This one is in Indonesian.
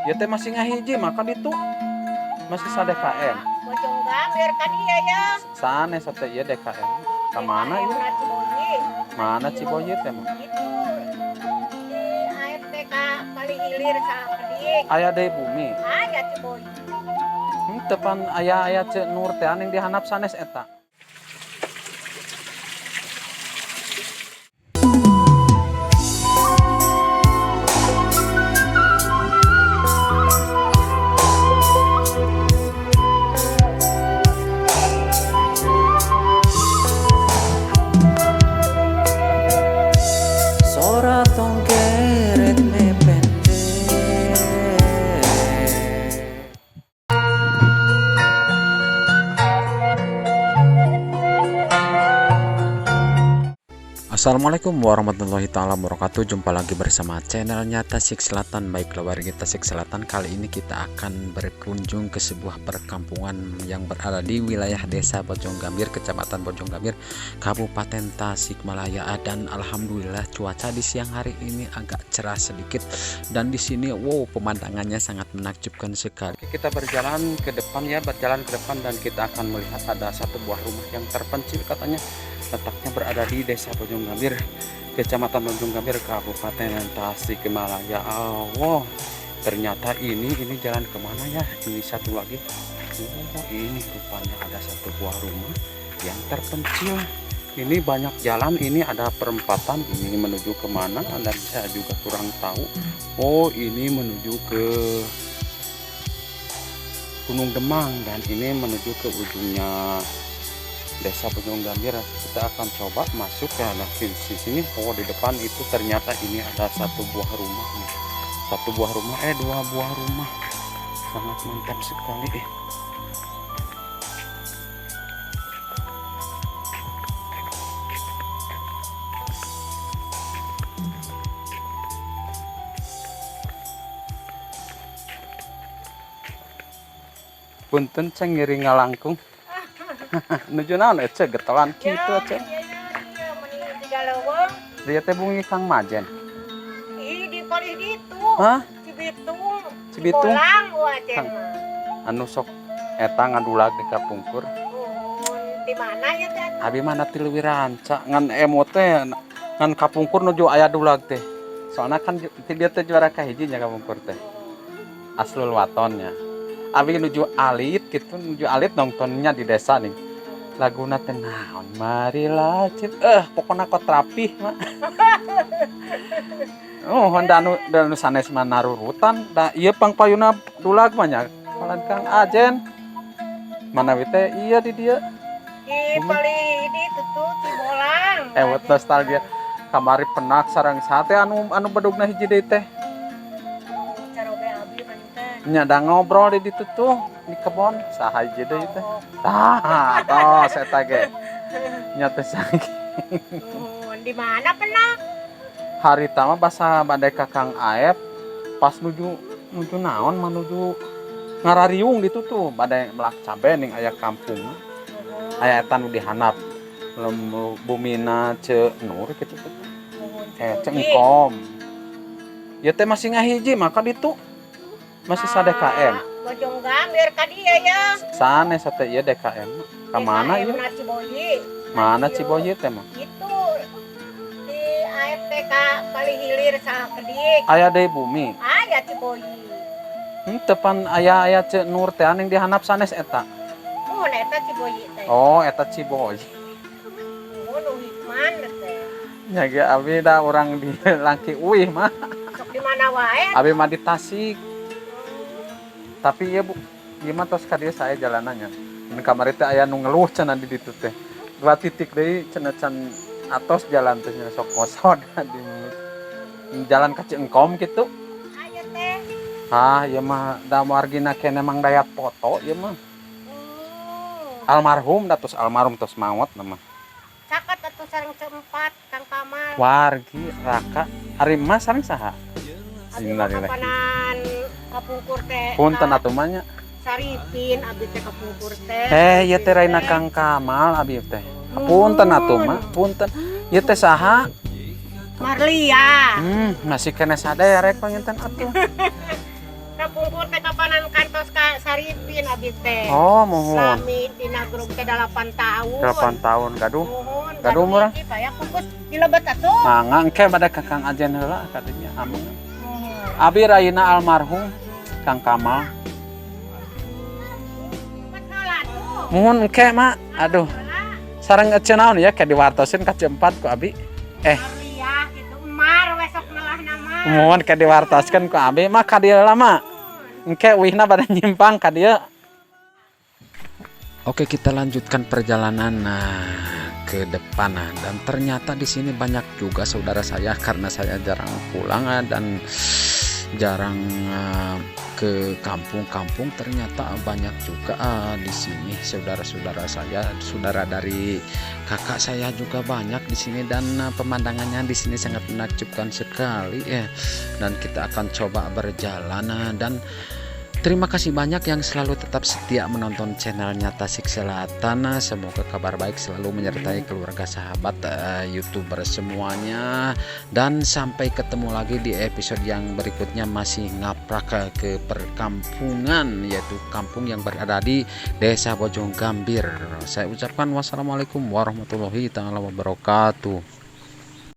Ya teh masih ngahiji maka itu masih sa DKM. Bojong Gambir kan iya ya. Sanes teh ieu DKM. Ka mana ieu? Mana Ciboyet teh mah? Itu di AFTK Kali Hilir Sakedik. Aya deui bumi. Aya Ciboyet. Teu pan aya Ceu Nur teh anu dihandap sanes eta. Sora tong geret me pendek. Assalamualaikum warahmatullahi taala wabarakatuh. Jumpa lagi bersama channelnya Tasik Selatan. Baiklah warga Tasik Selatan, kali ini kita akan berkunjung ke sebuah perkampungan yang berada di wilayah Desa Bojong Gambir, Kecamatan Bojong Gambir, Kabupaten Tasikmalaya. Dan alhamdulillah cuaca di siang hari ini agak cerah sedikit, dan di sini wow, pemandangannya sangat menakjubkan sekali. Kita berjalan ke depan dan kita akan melihat ada satu buah rumah yang terpencil, katanya letaknya berada di Desa Bojong Gambir, Kecamatan Bojong Gambir, Kabupaten Tasikmalaya. Oh, ternyata ini jalan kemana ya? Ini satu lagi. Oh, ini rupanya ada satu buah rumah yang terpencil. Ini banyak jalan, ini ada perempatan. Ini menuju kemana? Dan saya juga kurang tahu. Oh, ini menuju ke Gunung Demang, dan ini menuju ke ujungnya Desa Bojong Gambir. Kita akan coba masuk ke di sini. Oh, di depan itu ternyata ini ada satu buah rumah nih. Dua buah rumah. Sangat mantap sekali. Punten ceng ngiri ngalangkung. Nuju naon ece getelan kitu ece. Dia teh bungi Kang Majen. Ih, di Paris ditu. Hah? Cibitung. Cibitung? Bolang wajen. Anu sok eta ngadulag di kapungkur. Di mana ya teh? Abi mana ti leuwih ranca ngan emo teh ngan kapungkur nuju aya dulag teh. Soalnya kan dia teh juara kahiji nya kapungkur teh. Aslul watonnya. Abi nuju alit gitu, nuju alit nongtonnya di desa nih. Laguna teh naon marilah cip. Pokona kot rapih mah. Oh, honda anu sanes mah narurutan. Da ieu pangpayuna dulag mah nya. Kalan Kang Ajen. Mana we teh iya di dieu. Di Paris ditu tuh Cibolang. Wet nostalgia. Kamari penak sareng sate anu bedugna hiji deui teh. Nya da ngobrol di ditu tuh di kebon saha hiji deui teh. Tah, tos eta ge. Nya teh saking. Di mana pernah? Harita mah basa badai ka Kang Aep pas nuju naon menuju ngarariung ditu tuh badai melak cabe ning aya kampung. Aya eta nu dihanap. Bumina Ceu Nur kitu teh. Cengkom. Ya teh masih ngahiji maka ditu masih sa DKM. Bojong Gambir kan iya ya. Sanes teh ieu DKM. Ka mana ieu? Mana Ciboyet teh mah? Itu di AFTK Kali Hilir Sakedik. Aya deui bumi. Aya Ciboyet. Teu pan aya Ceu Nur teh anu dihandap sanes eta. Oh, eta Ciboyet teh. Oh, eta Ciboyet. Oh, nu hikman teh. Nya ge abi da urang di Langki Uih mah. Sok di mana wae? Abi mah di Tasik. Tapi ieu ieu mah tos ka dieu saya jalanannya. Mun kamari teh aya nu ngeluh cenah di ditu teh. 2 titik deui cenah can atos jalan teh nya sok kosong di jalan ka Ceengkom kitu. Aya teh. Ieu mah da margina keneh mang daya foto ieu mah. Almarhum tos maot nama. Caket atuh sareng ceempat Kang Kamal. Wargi Raka ari mah sareng saha? Innalillahi. Kapanan kapungkur teh. Punten atuh mah nya. Saripin abdi teh kapungkur teh. Ieu teh raina Kang Kamal abi teh. Punten atuh mah, punten. Ieu teh saha? Marlia. Masih kena saderek panginten atuh. Kapungkur teh kapanan kantos ka Saripin abi teh. Oh, mohon. Sami dina grup teh 8 tahun. 8 tahun gaduh. Mohon. Gaduh murah. Iki paya kukus dilebet atuh. Mangga engke bade Kakang Ajen heula kadinya amung. Mohon. Abi raina almarhum Kang Kamal. Masalah tuh. Mohon engke mak. Aduh. Sareng eceun ya kayak diwartosin ka Ciempat ku abi. Iya gitu Umar besok ngelah nama. Mohon kayak diwartoskeun ku abi mah ka dieu lama. Engke wihna bade nyimpang ka dieu. Oke, kita lanjutkan perjalanan ke depan dan ternyata di sini banyak juga saudara saya karena saya jarang pulang dan jarang ke kampung-kampung. Ternyata banyak juga di sini saudara-saudara saya, saudara dari kakak saya juga banyak di sini dan pemandangannya di sini sangat menakjubkan sekali ya. Dan kita akan coba berjalan dan terima kasih banyak yang selalu tetap setia menonton channelnya Tasik Selatan. Semoga kabar baik selalu menyertai keluarga sahabat YouTuber semuanya. Dan sampai ketemu lagi di episode yang berikutnya, masih ngaprak ke perkampungan, yaitu kampung yang berada di Desa Bojong Gambir. Saya ucapkan wassalamualaikum warahmatullahi wabarakatuh.